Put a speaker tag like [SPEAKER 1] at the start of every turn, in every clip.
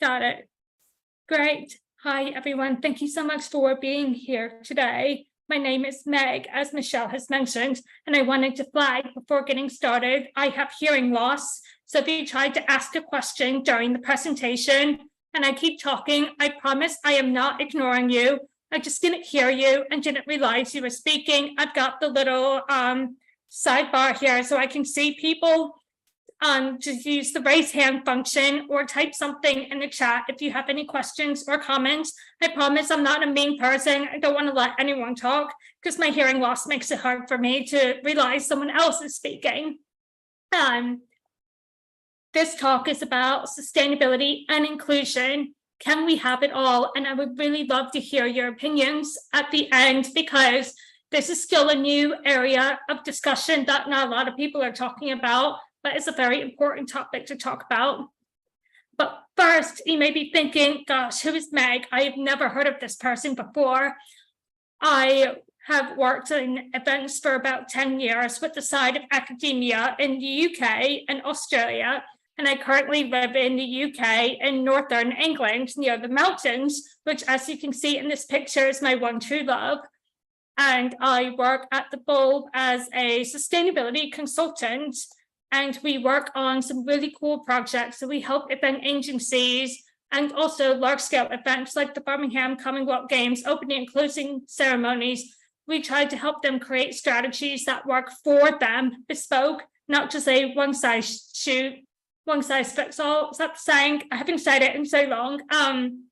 [SPEAKER 1] Got it. Great. Hi, everyone. Thank you so much for being here today. My name is Meg, as Michelle has mentioned, and I wanted to flag before getting started, I have hearing loss. So if you tried to ask a question during the presentation and I keep talking, I promise I am not ignoring you. I just didn't hear you and didn't realize you were speaking. I've got the little sidebar here so I can see people. Just use the raise hand function or type something in the chat if you have any questions or comments. I promise I'm not a mean person. I don't want to let anyone talk because my hearing loss makes it hard for me to realize someone else is speaking. This talk is about sustainability and inclusion. Can we have it all? And I would really love to hear your opinions at the end because this is still a new area of discussion that not a lot of people are talking about, but it's a very important topic to talk about. But first, you may be thinking, gosh, who is Meg? I have never heard of this person before. I have worked in events for about 10 years with the side of academia in the UK and Australia. And I currently live in the UK in northern England near the mountains, which, as you can see in this picture, is my one true love. And I work at the Bulb as a sustainability consultant. And we work on some really cool projects. So we help event agencies and also large-scale events like the Birmingham Commonwealth Games opening and closing ceremonies. We try to help them create strategies that work for them, bespoke, not just a one-size-fits-all. Is that the saying? I haven't said it in so long. And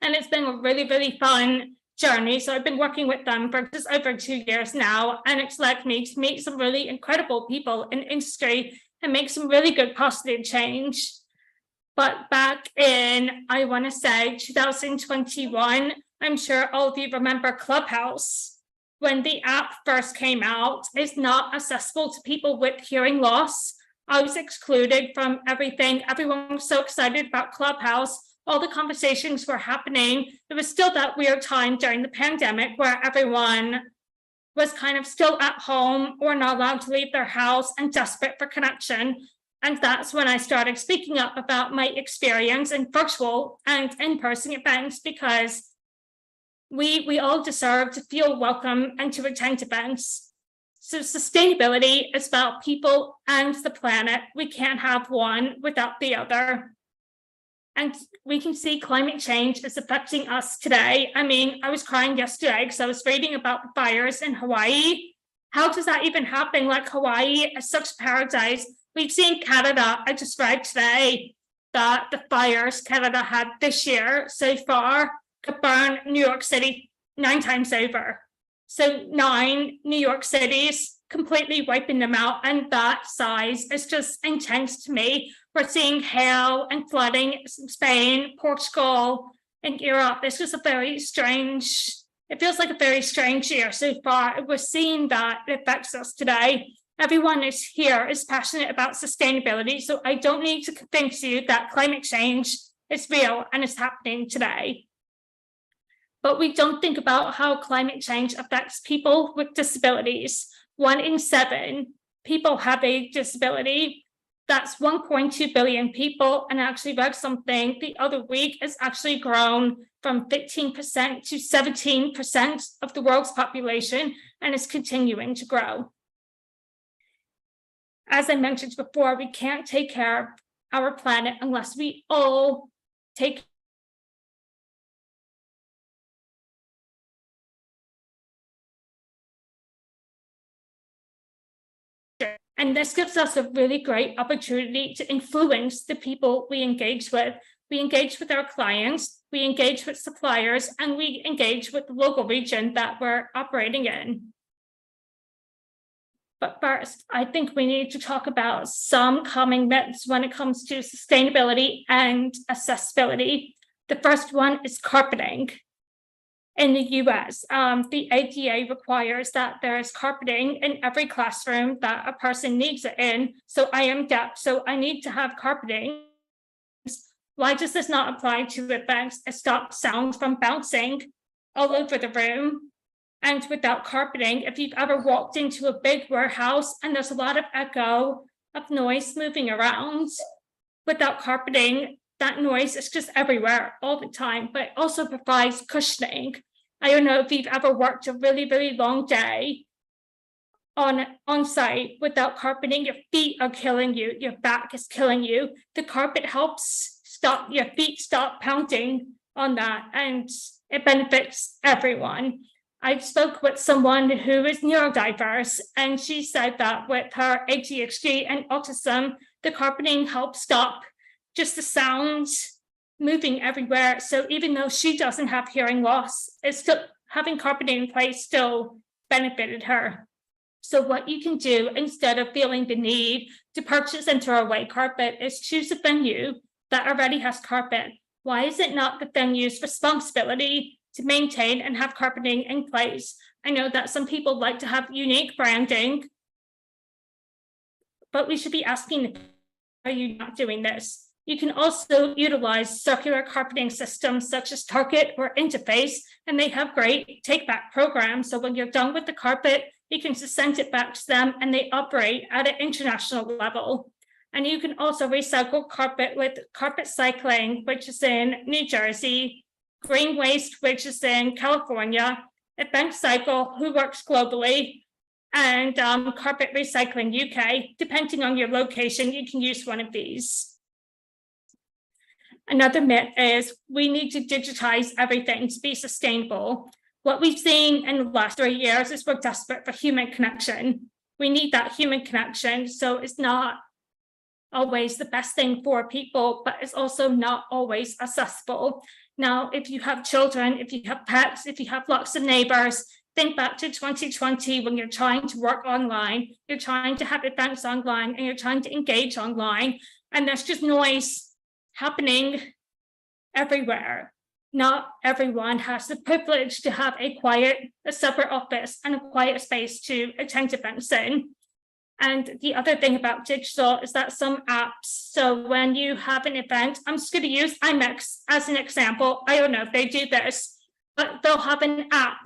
[SPEAKER 1] it's been a really, really fun journey. So I've been working with them for just over 2 years now, and it's led me to meet some really incredible people in industry and make some really good positive change. But back in, I want to say 2021, I'm sure all of you remember Clubhouse. When the app first came out, it's not accessible to people with hearing loss. I was excluded from everything. Everyone was so excited about Clubhouse. All the conversations were happening. There was still that weird time during the pandemic where everyone was kind of still at home or not allowed to leave their house and desperate for connection. And that's when I started speaking up about my experience in virtual and in-person events because we all deserve to feel welcome and to attend events. So sustainability is about people and the planet. We can't have one without the other. And we can see climate change is affecting us today. I mean, I was crying yesterday because I was reading about the fires in Hawaii. How does that even happen? Like Hawaii is such paradise. We've seen Canada. I just read today that the fires Canada had this year so far could burn New York City 9 times over. So 9 New York cities, completely wiping them out. And that size is just intense to me. We're seeing hail and flooding in Spain, Portugal, and Europe. It's just a very strange, it feels like a very strange year so far. We're seeing that it affects us today. Everyone is passionate about sustainability. So I don't need to convince you that climate change is real and is happening today. But we don't think about how climate change affects people with disabilities. 1 in 7 people have a disability. That's 1.2 billion people. And I actually read something the other week. It's actually grown from 15% to 17% of the world's population and is continuing to grow. As I mentioned before, we can't take care of our planet unless we all take And this gives us a really great opportunity to influence the people we engage with. We engage with our clients, we engage with suppliers, and we engage with the local region that we're operating in. But first, I think we need to talk about some common myths when it comes to sustainability and accessibility. The first one is carpeting. In the US, the ADA requires that there is carpeting in every classroom that a person needs it in. So I am deaf, so I need to have carpeting. Why does this not apply to events? It stops sound from bouncing all over the room. And without carpeting, if you've ever walked into a big warehouse and there's a lot of echo of noise moving around, without carpeting, that noise is just everywhere all the time, but it also provides cushioning. I don't know if you've ever worked a really, really long day on site without carpeting. Your feet are killing you, your back is killing you. The carpet helps stop your feet stop pounding on that, and it benefits everyone. I spoke with someone who is neurodiverse, and she said that with her ADHD and autism, the carpeting helps stop just the sounds moving everywhere. So even though she doesn't have hearing loss, it's still having carpeting in place still benefited her. So what you can do instead of feeling the need to purchase and throw away carpet is choose a venue that already has carpet. Why is it not the venue's responsibility to maintain and have carpeting in place? I know that some people like to have unique branding, but we should be asking, are you not doing this? You can also utilize circular carpeting systems such as Target or Interface, and they have great take-back programs. So when you're done with the carpet, you can just send it back to them, and they operate at an international level. And you can also recycle carpet with Carpet Cycling, which is in New Jersey, Green Waste, which is in California, Event Cycle, who works globally, and Carpet Recycling UK. Depending on your location, you can use one of these. Another myth is we need to digitize everything to be sustainable. What we've seen in the last 3 years is we're desperate for human connection. We need that human connection, so it's not always the best thing for people, but it's also not always accessible. Now, if you have children, if you have pets, if you have lots of neighbors, think back to 2020 when you're trying to work online, you're trying to have events online, and you're trying to engage online, and there's just noise happening everywhere. Not everyone has the privilege to have a separate office and a quiet space to attend events in. And the other thing about digital is that some apps, so when you have an event, I'm just going to use IMEX as an example. I don't know if they do this, but they'll have an app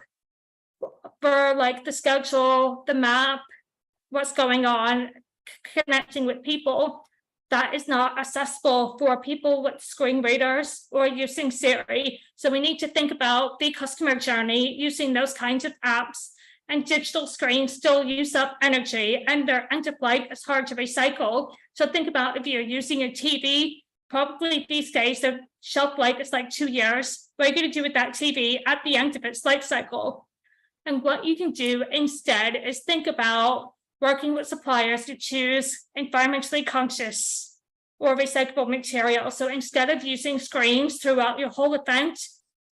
[SPEAKER 1] for like the schedule, the map, what's going on, connecting with people. That is not accessible for people with screen readers or using Siri. So we need to think about the customer journey using those kinds of apps. And digital screens still use up energy, and their end of life is hard to recycle. So think about if you're using a TV, probably these days the shelf life is like 2 years. What are you going to do with that TV at the end of its life cycle? And what you can do instead is think about working with suppliers to choose environmentally conscious or recyclable materials. So instead of using screens throughout your whole event,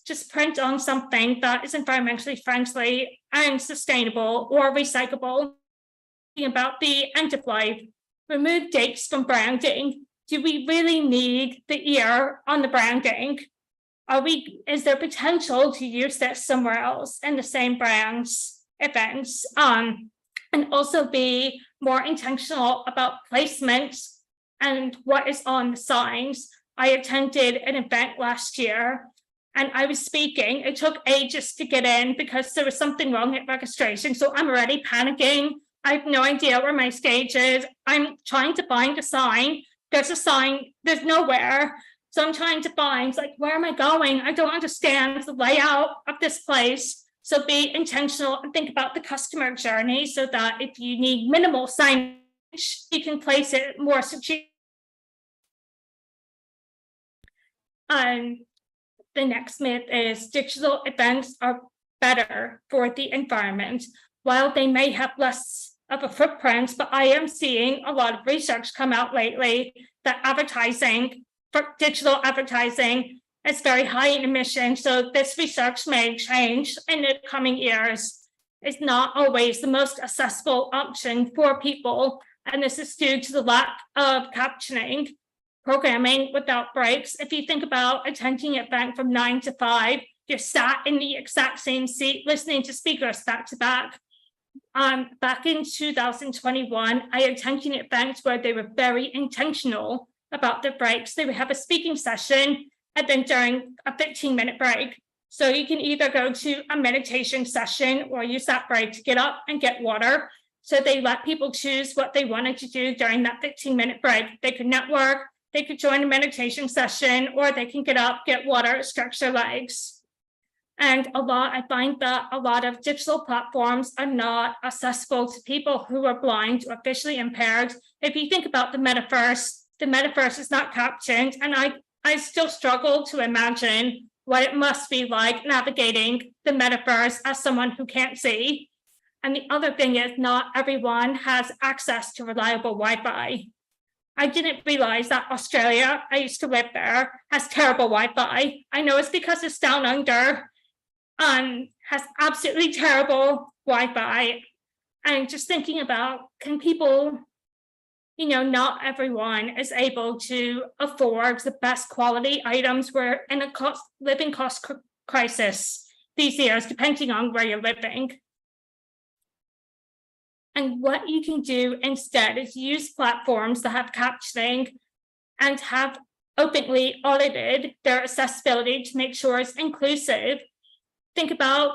[SPEAKER 1] just print on something that is environmentally friendly and sustainable or recyclable. About the end of life, remove dates from branding. Do we really need the year on the branding? Is there potential to use this somewhere else in the same brand's events? And also be more intentional about placements and what is on the signs. I attended an event last year and I was speaking. It took ages to get in because there was something wrong at registration. So I'm already panicking. I have no idea where my stage is. I'm trying to find a sign. There's a sign, there's nowhere. So I'm trying to find, like, where am I going? I don't understand the layout of this place. So be intentional and think about the customer journey so that if you need minimal signage, you can place it more strategically. The next myth is digital events are better for the environment. While they may have less of a footprint, but I am seeing a lot of research come out lately that advertising, for digital advertising, is very high in emissions. So this research may change in the coming years. It's not always the most accessible option for people. And this is due to the lack of captioning, programming without breaks. If you think about attending an event from 9 to 5, you're sat in the exact same seat, listening to speakers back to back. Back in 2021, I attended events where they were very intentional about the breaks. They would have a speaking session and then during a 15-minute break. So you can either go to a meditation session or use that break to get up and get water. So they let people choose what they wanted to do during that 15-minute break. They could network, they could join a meditation session, or they can get up, get water, stretch their legs. And I find that a lot of digital platforms are not accessible to people who are blind or visually impaired. If you think about the metaverse is not captioned, and I still struggle to imagine what it must be like navigating the metaverse as someone who can't see. And the other thing is, not everyone has access to reliable Wi-Fi. I didn't realize that Australia, I used to live there, has terrible Wi-Fi. I know it's because it's down under, has absolutely terrible Wi-Fi. And just thinking about, can people, not everyone is able to afford the best quality items. We're in a living cost crisis these years, depending on where you're living. And what you can do instead is use platforms that have captioning and have openly audited their accessibility to make sure it's inclusive. Think about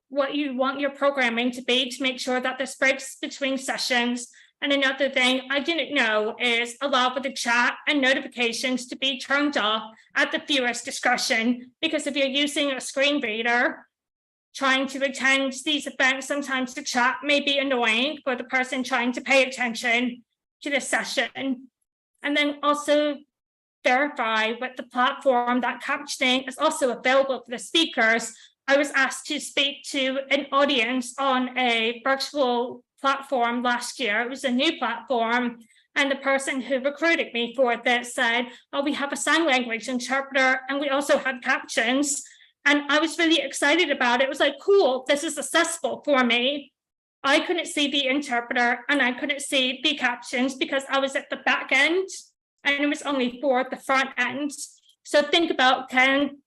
[SPEAKER 1] what you want your programming to be to make sure that there's breaks between sessions. And another thing I didn't know is allow for the chat and notifications to be turned off at the viewer's discretion, because if you're using a screen reader trying to attend these events, sometimes the chat may be annoying for the person trying to pay attention to the session. And then also verify with the platform that captioning is also available for the speakers. I was asked to speak to an audience on a virtual platform last year. It was a new platform, and the person who recruited me for this said, oh, we have a sign language interpreter, and we also have captions. And I was really excited about it. It was like, cool, this is accessible for me. I couldn't see the interpreter and I couldn't see the captions because I was at the back end and it was only for the front end. So think about, can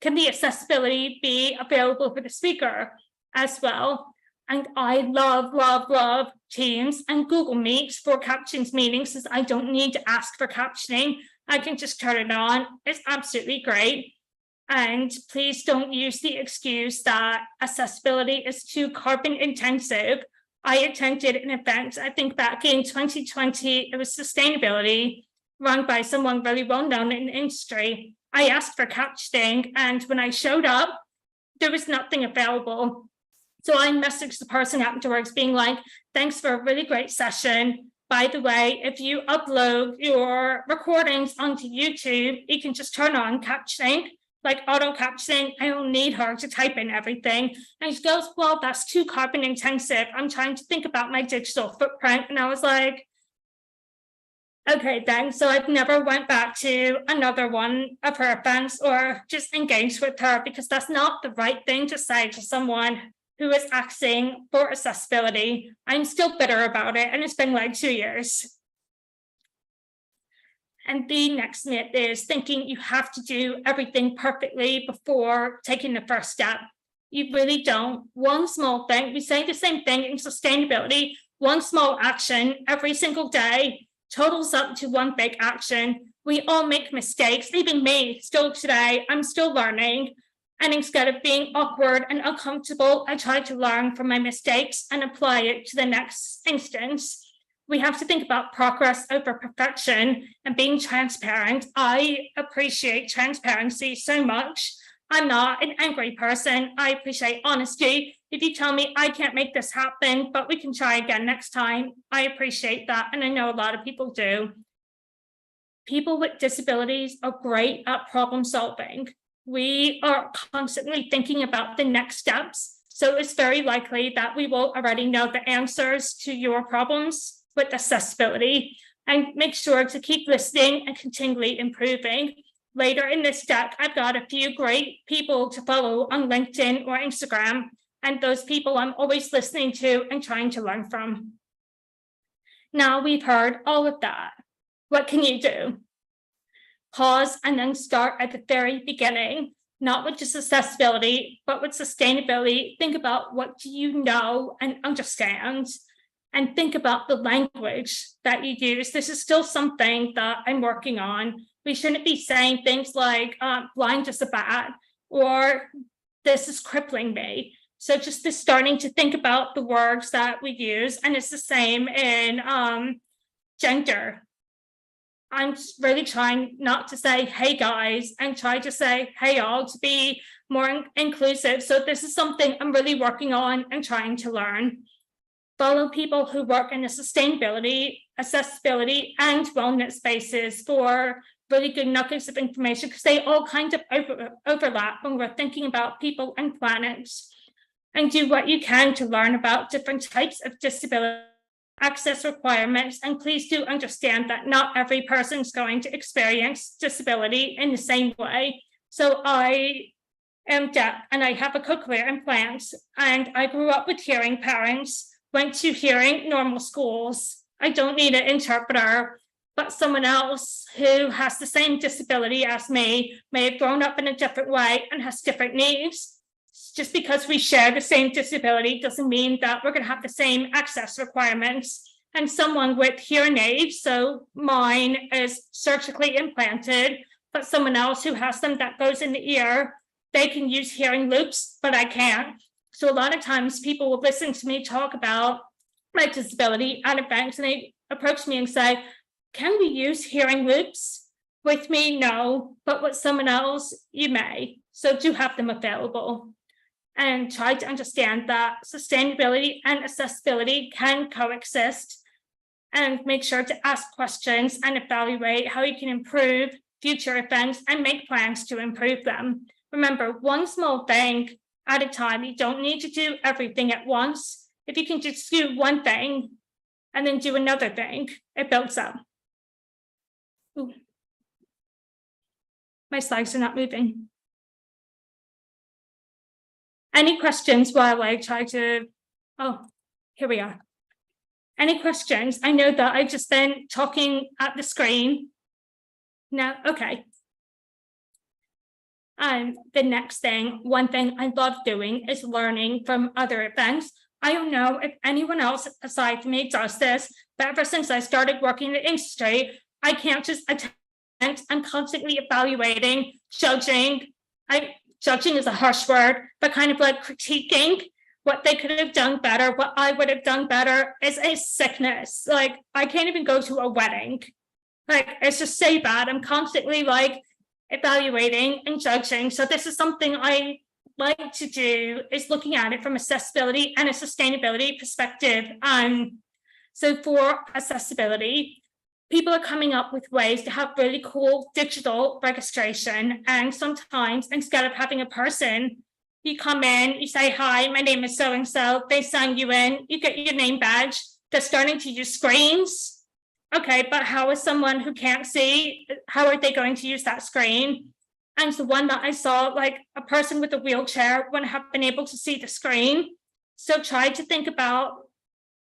[SPEAKER 1] the accessibility be available for the speaker as well? And I love Teams and Google Meet for captions meetings, since I don't need to ask for captioning. I can just turn it on. It's absolutely great. And please don't use the excuse that accessibility is too carbon intensive. I attended an event, I think back in 2020, it was sustainability, run by someone very well known in the industry. I asked for captioning, and when I showed up, there was nothing available. So I messaged the person afterwards being like, thanks for a really great session. By the way, if you upload your recordings onto YouTube, you can just turn on captioning, like auto captioning. I don't need her to type in everything. And she goes, well, that's too carbon intensive. I'm trying to think about my digital footprint. And I was like, okay, then. So I've never went back to another one of her events or just engaged with her, because that's not the right thing to say to someone who is asking for accessibility. I'm still bitter about it, and it's been like 2 years. And the next myth is thinking you have to do everything perfectly before taking the first step. You really don't. One small thing, we say the same thing in sustainability, one small action every single day totals up to one big action. We all make mistakes, even me, still today, I'm still learning. And instead of being awkward and uncomfortable, I try to learn from my mistakes and apply it to the next instance. We have to think about progress over perfection and being transparent. I appreciate transparency so much. I'm not an angry person. I appreciate honesty. If you tell me I can't make this happen, but we can try again next time, I appreciate that. And I know a lot of people do. People with disabilities are great at problem solving. We are constantly thinking about the next steps. So it's very likely that we will already know the answers to your problems with accessibility, and make sure to keep listening and continually improving. Later in this deck, I've got a few great people to follow on LinkedIn or Instagram, and those people I'm always listening to and trying to learn from. Now we've heard all of that. What can you do? Pause and then start at the very beginning, not with just accessibility, but with sustainability. Think about what do you know and understand, and think about the language that you use. This is still something that I'm working on. We shouldn't be saying things like blind as a bat, or this is crippling me. So just this starting to think about the words that we use, and it's the same in gender. I'm really trying not to say, hey guys, and try to say, hey all, to be more inclusive. So this is something I'm really working on and trying to learn. Follow people who work in the sustainability, accessibility, and wellness spaces for really good nuggets of information, because they all kind of overlap when we're thinking about people and planets. And do what you can to learn about different types of disability access requirements, and please do understand that not every person is going to experience disability in the same way. So I am deaf and I have a cochlear implant, and I grew up with hearing parents, went to hearing normal schools. I don't need an interpreter, but someone else who has the same disability as me may have grown up in a different way and has different needs. Just because we share the same disability doesn't mean that we're going to have the same access requirements. And someone with hearing aids, so mine is surgically implanted, but someone else who has them that goes in the ear, they can use hearing loops, but I can't. So a lot of times people will listen to me talk about my disability at events, and they approach me and say, can we use hearing loops? With me, no, but with someone else, you may. So do have them available. And try to understand that sustainability and accessibility can coexist, and make sure to ask questions and evaluate how you can improve future events and make plans to improve them. Remember, one small thing at a time. You don't need to do everything at once. If you can just do one thing and then do another thing, it builds up. Ooh. My slides are not moving. Any questions while I try to, oh, here we are. Any questions? I know that I've just been talking at the screen. No, okay. The next thing, one thing I love doing is learning from other events. I don't know if anyone else aside from me does this, but ever since I started working in the industry, I can't just attend. I'm constantly evaluating, judging. Judging is a harsh word, but kind of like critiquing what they could have done better, what I would have done better. Is a sickness. Like, I can't even go to a wedding. Like, it's just so bad. I'm constantly like evaluating and judging. So this is something I like to do, is looking at it from accessibility and a sustainability perspective. So for accessibility, people are coming up with ways to have really cool digital registration. And sometimes instead of having a person, you come in, you say, hi, my name is so-and-so, they sign you in, you get your name badge. They're starting to use screens. Okay, but how is someone who can't see, how are they going to use that screen? And the one that I saw, like a person with a wheelchair wouldn't have been able to see the screen. So try to think about,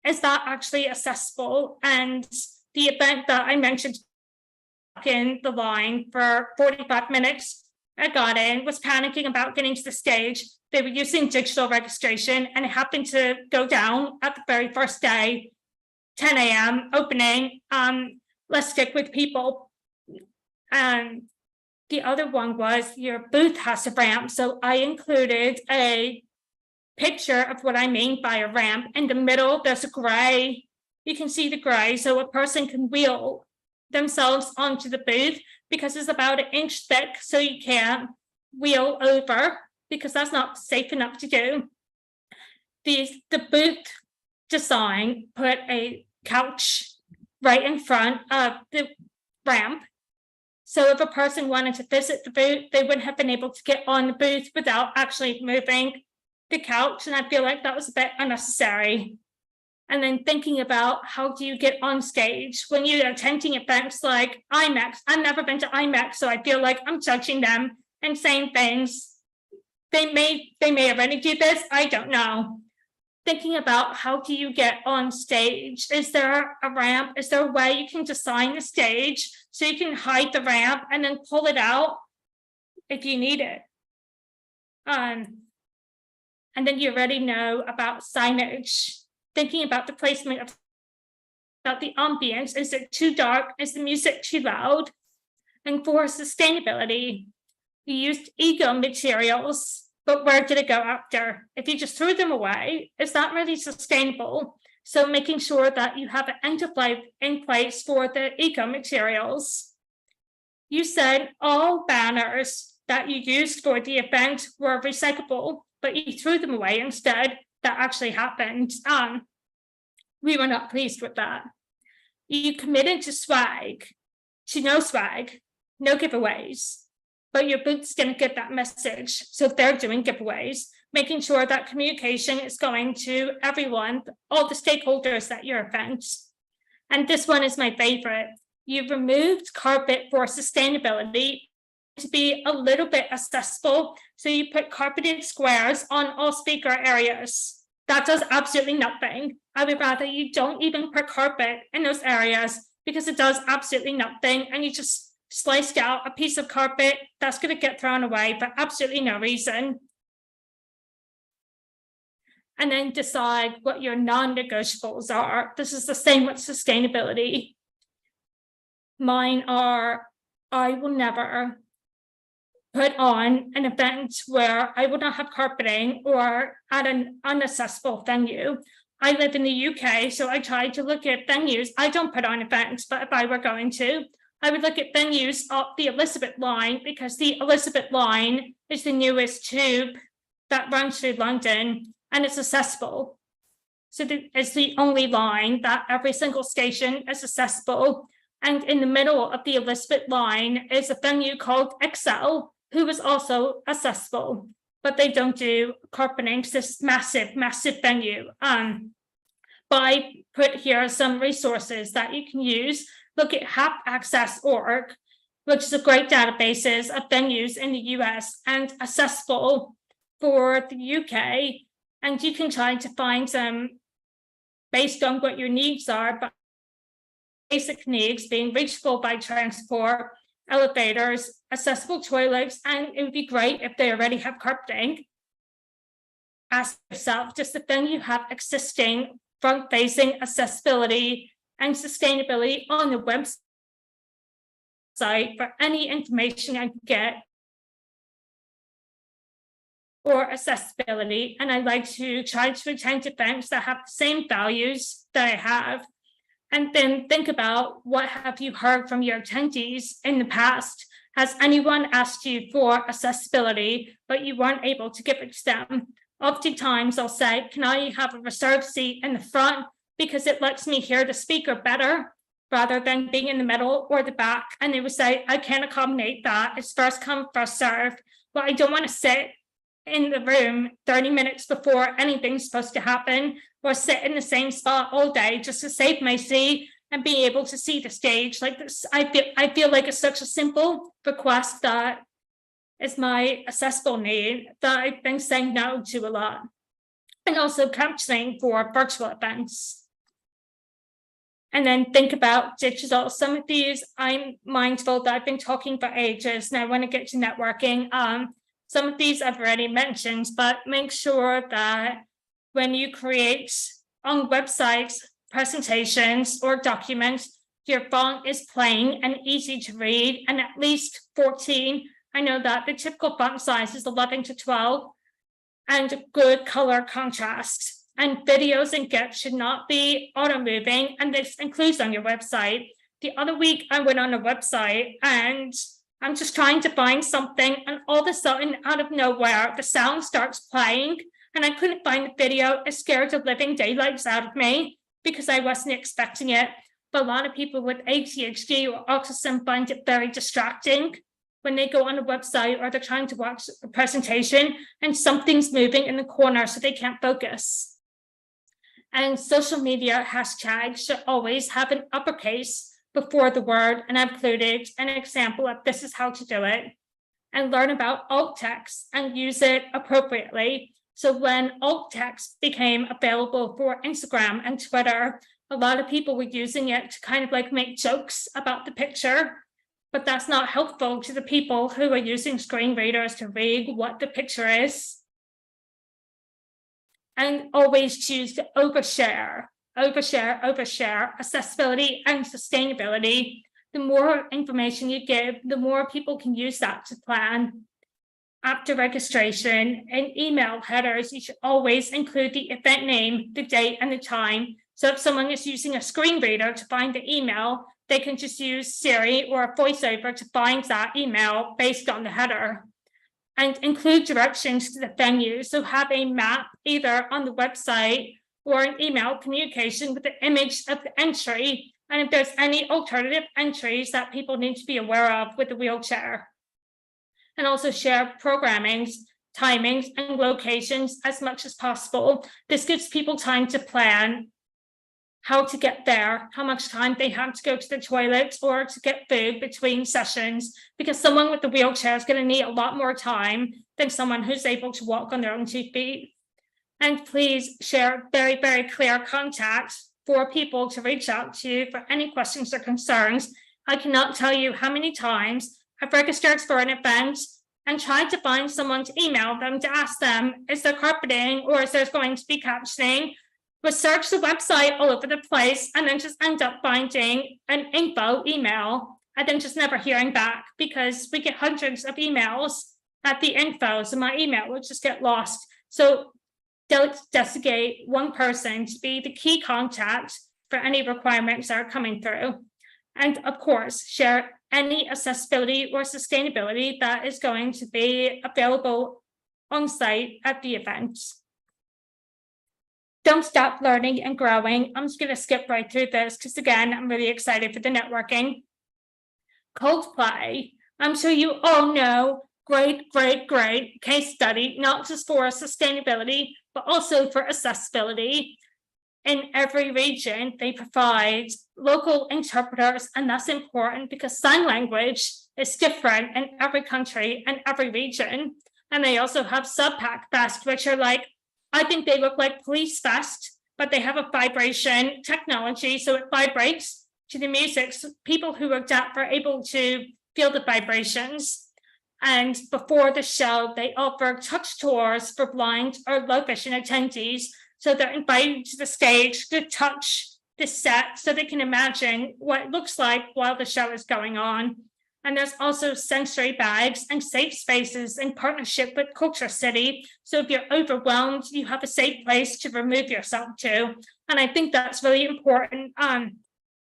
[SPEAKER 1] is that actually accessible? And the event that I mentioned in the line for 45 minutes, I got in, was panicking about getting to the stage. They were using digital registration, and it happened to go down at the very first day, 10 a.m. opening. Let's stick with people. And the other one was your booth has a ramp. So I included a picture of what I mean by a ramp. In the middle, there's a gray. You can see the gray, so a person can wheel themselves onto the booth, because it's about an inch thick, so you can't wheel over, because that's not safe enough to do. The booth design put a couch right in front of the ramp. So if a person wanted to visit the booth, they wouldn't have been able to get on the booth without actually moving the couch. And I feel like that was a bit unnecessary. And then thinking about, how do you get on stage when you're attending events like IMAX? I've never been to IMAX, so I feel like I'm judging them and saying things. They may already do this, I don't know. Thinking about, how do you get on stage? Is there a ramp? Is there a way you can design the stage so you can hide the ramp and then pull it out if you need it? And then you already know about signage. Thinking about the placement of, about the ambience. Is it too dark? Is the music too loud? And for sustainability, you used eco materials, but where did it go after? If you just threw them away, is that really sustainable? So making sure that you have an end of life in place for the eco materials. You said all banners that you used for the event were recyclable, but you threw them away instead. That actually happened. We were not pleased with that. You committed to no swag, no giveaways, but your booths didn't get that message. So they're doing giveaways, making sure that communication is going to everyone, all the stakeholders at your event. And this one is my favorite. You've removed carpet for sustainability to be a little bit accessible. So you put carpeted squares on all speaker areas. That does absolutely nothing. I would rather you don't even put carpet in those areas because it does absolutely nothing. And you just sliced out a piece of carpet that's going to get thrown away for absolutely no reason. And then decide what your non-negotiables are. This is the same with sustainability. Mine are, I will never put on an event where I will not have carpeting or at an inaccessible venue. I live in the UK, so I try to look at venues. I don't put on events, but if I were going to, I would look at venues up the Elizabeth line because the Elizabeth line is the newest tube that runs through London and it's accessible. So it's the only line that every single station is accessible. And in the middle of the Elizabeth line is a venue called Excel, who is also accessible, but they don't do carpeting. It's this massive, massive venue. But I put here some resources that you can use. Look at hapaccess.org, which is a great database of venues in the US and accessible for the UK. And you can try to find them based on what your needs are, but basic needs being reachable by transport, elevators, accessible toilets, and it would be great if they already have carpeting. Ask yourself, does the venue have existing front-facing accessibility and sustainability on the website for any information I can get or accessibility? And I like to try to attend events that have the same values that I have. And then think about what have you heard from your attendees in the past? Has anyone asked you for accessibility, but you weren't able to give it to them? Oftentimes I'll say, can I have a reserved seat in the front because it lets me hear the speaker better rather than being in the middle or the back? And they would say, I can't accommodate that. It's first come, first served. But I don't want to sit in the room 30 minutes before anything's supposed to happen or sit in the same spot all day just to save my seat and be able to see the stage. Like this, I feel like it's such a simple request that is my accessible need that I've been saying no to a lot. And also captioning for virtual events. And then think about digital. Some of these I'm mindful that I've been talking for ages and I want to get to networking. Some of these I've already mentioned, but make sure that when you create on websites, presentations, or documents, your font is plain and easy to read and at least 14. I know that the typical font size is 11 to 12 and good color contrast. And videos and GIFs should not be auto-moving, and this includes on your website. The other week I went on a website and I'm just trying to find something, and all of a sudden, out of nowhere, the sound starts playing, and I couldn't find the video. It scared the living daylights out of me because I wasn't expecting it. But a lot of people with ADHD or autism find it very distracting when they go on a website or they're trying to watch a presentation and something's moving in the corner so they can't focus. And social media hashtags should always have an uppercase before the word, and I've included an example of this is how to do it, and learn about alt text and use it appropriately. So when alt text became available for Instagram and Twitter, a lot of people were using it to kind of like make jokes about the picture, but that's not helpful to the people who are using screen readers to read what the picture is. And always choose to overshare, accessibility and sustainability. The more information you give, the more people can use that to plan. After registration and email headers, you should always include the event name, the date and the time, So if someone is using a screen reader to find the email, they can just use Siri or a voiceover to find that email based on the header. And include directions to the venue. So have a map either on the website or an email communication with the image of the entry. And if there's any alternative entries that people need to be aware of with the wheelchair. And also share programmings, timings, and locations as much as possible. This gives people time to plan how to get there, how much time they have to go to the toilet or to get food between sessions, because someone with the wheelchair is going to need a lot more time than someone who's able to walk on their own 2 feet. And please share very, very clear contact for people to reach out to for any questions or concerns. I cannot tell you how many times I've registered for an event and tried to find someone to email them to ask them, is there carpeting or is there going to be captioning? But search the website all over the place and then just end up finding an info email and then just never hearing back, because we get hundreds of emails at the info, so my email will just get lost. So designate one person to be the key contact for any requirements that are coming through. And of course, share any accessibility or sustainability that is going to be available on site at the event. Don't stop learning and growing. I'm just going to skip right through this because, again, I'm really excited for the networking. Coldplay. I'm sure you all know, great case study, not just for sustainability, but also for accessibility. In every region, they provide local interpreters, and that's important because sign language is different in every country and every region. And they also have Subpack Fest, which are like, I think they look like police vest, but they have a vibration technology, so it vibrates to the music. So people who are deaf are able to feel the vibrations. And before the show, they offer touch tours for blind or low vision attendees. So they're invited to the stage to touch the set so they can imagine what it looks like while the show is going on. And there's also sensory bags and safe spaces in partnership with Culture City. So if you're overwhelmed, you have a safe place to remove yourself to. And I think that's really important. And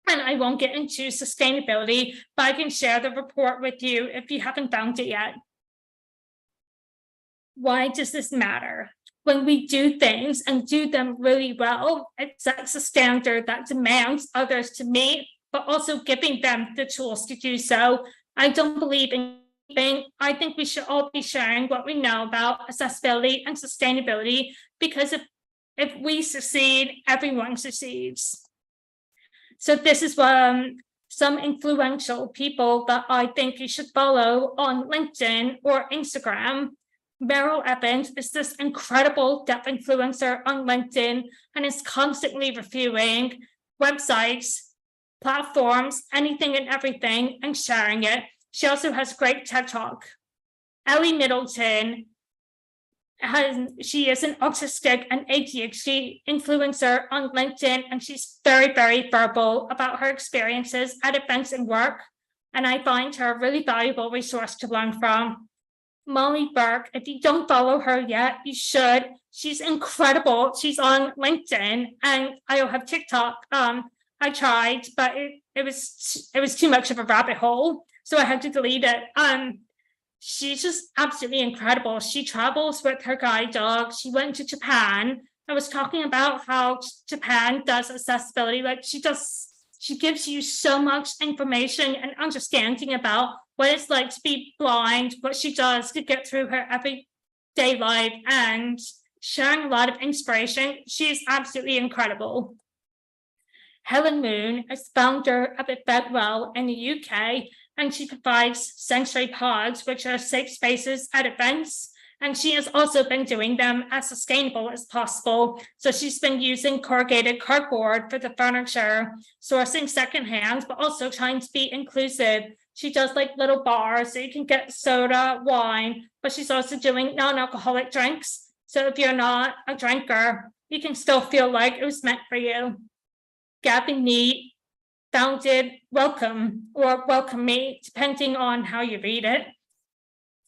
[SPEAKER 1] I won't get into sustainability, but I can share the report with you if you haven't found it yet. Why does this matter? When we do things and do them really well, it sets a standard that demands others to meet, but also giving them the tools to do so. I don't believe in anything. I think we should all be sharing what we know about accessibility and sustainability, because if we succeed, everyone succeeds. So this is some influential people that I think you should follow on LinkedIn or Instagram. Meryl Evans is this incredible deaf influencer on LinkedIn and is constantly reviewing websites, platforms, anything and everything, and sharing it. She also has great TED Talk. Ellie Middleton, she is an autistic and ADHD influencer on LinkedIn, and she's very, very verbal about her experiences at events and work. And I find her a really valuable resource to learn from. Molly Burke, if you don't follow her yet, you should. She's incredible. She's on LinkedIn, and I don't have TikTok. I tried, but it was too much of a rabbit hole, so I had to delete it. She's just absolutely incredible. She travels with her guide dog. She went to Japan. I was talking about how Japan does accessibility. Like she gives you so much information and understanding about what it's like to be blind, what she does to get through her everyday life, and sharing a lot of inspiration. She's absolutely incredible. Helen Moon is founder of Bedwell in the UK, and she provides sensory pods, which are safe spaces at events. And she has also been doing them as sustainable as possible. So she's been using corrugated cardboard for the furniture, sourcing secondhand, but also trying to be inclusive. She does like little bars so you can get soda, wine, but she's also doing non-alcoholic drinks. So if you're not a drinker, you can still feel like it was meant for you. Gabby Neat founded Welcome or Welcome Me, depending on how you read it.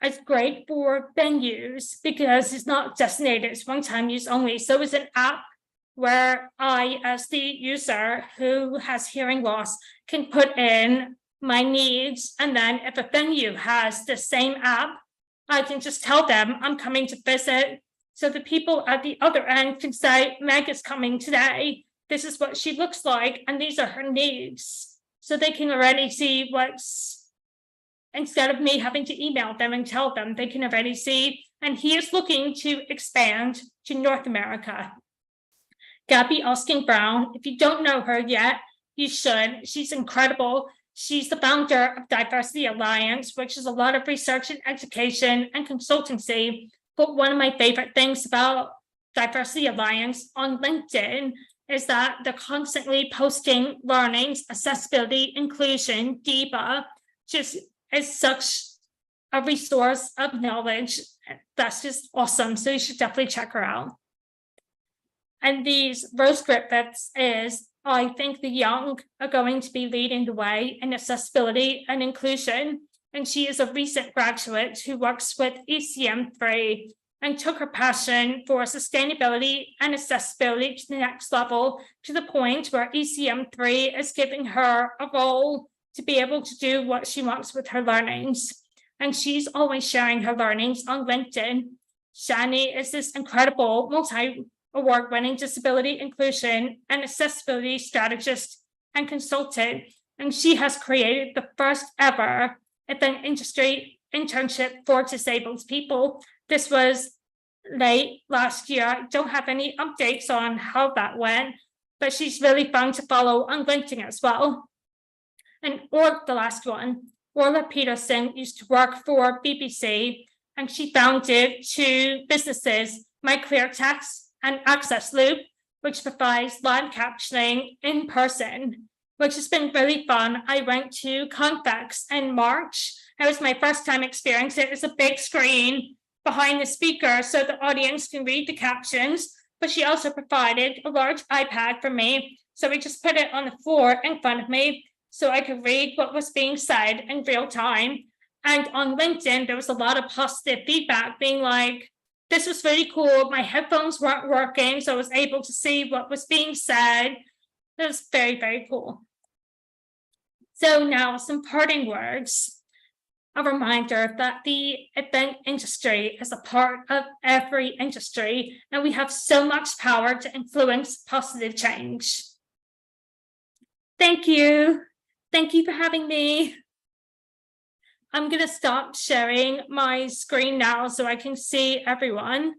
[SPEAKER 1] It's great for venues because it's not designated, it's one-time use only. So it's an app where I, as the user who has hearing loss, can put in my needs. And then if a venue has the same app, I can just tell them I'm coming to visit. So the people at the other end can say, Meg is coming today. This is what she looks like, and these are her needs. So they can already see what's, instead of me having to email them and tell them, they can already see. And he is looking to expand to North America. Gabby Osking Brown, if you don't know her yet, you should. She's incredible. She's the founder of Diversity Alliance, which is a lot of research and education and consultancy. But one of my favorite things about Diversity Alliance on LinkedIn is that they're constantly posting learnings, accessibility, inclusion, DIBA, just is such a resource of knowledge. That's just awesome. So you should definitely check her out. And these Rose Griffiths is, I think the young are going to be leading the way in accessibility and inclusion. And she is a recent graduate who works with ECM3 and took her passion for sustainability and accessibility to the next level, to the point where ECM3 is giving her a role to be able to do what she wants with her learnings. And she's always sharing her learnings on LinkedIn. Shani is this incredible multi-award-winning disability inclusion and accessibility strategist and consultant. And she has created the first ever event industry internship for disabled people. This was late last year. I don't have any updates on how that went, but she's really fun to follow on LinkedIn as well. And the last one, Orla Peterson used to work for BBC, and she founded two businesses, My Clear Text and Access Loop, which provides live captioning in person, which has been really fun. I went to Convex in March. It was my first time experiencing it. It's a big screen behind the speaker so the audience can read the captions, but she also provided a large iPad for me. So we just put it on the floor in front of me so I could read what was being said in real time. And on LinkedIn, there was a lot of positive feedback being like, this was really cool. My headphones weren't working, so I was able to see what was being said. It was very, very cool. So now some parting words. A reminder that the event industry is a part of every industry, and we have so much power to influence positive change. Thank you. Thank you for having me. I'm going to stop sharing my screen now so I can see everyone.